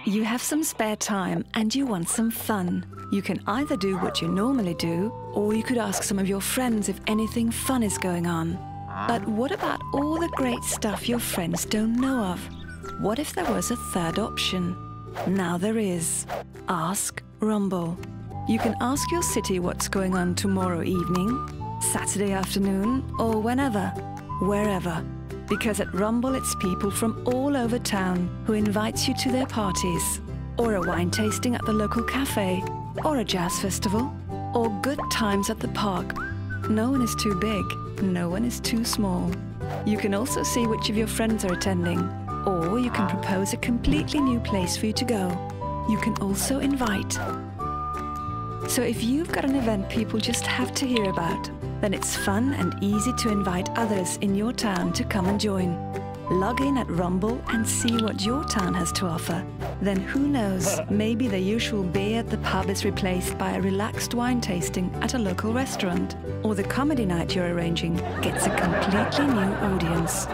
You have some spare time and you want some fun. You can either do what you normally do, or you could ask some of your friends if anything fun is going on. But what about all the great stuff your friends don't know of? What if there was a third option? Now there is. Ask Rumble. You can ask your city what's going on tomorrow evening, Saturday afternoon, or whenever, wherever. Because at Rumble it's people from all over town who invites you to their parties, or a wine tasting at the local cafe, or a jazz festival, or good times at the park. No one is too big, no one is too small. You can also see which of your friends are attending, or you can propose a completely new place for you to go. You can also invite. So if you've got an event people just have to hear about, then it's fun and easy to invite others in your town to come and join. Log in at Rumble and see what your town has to offer. Then who knows, maybe the usual beer at the pub is replaced by a relaxed wine tasting at a local restaurant, or the comedy night you're arranging gets a completely new audience.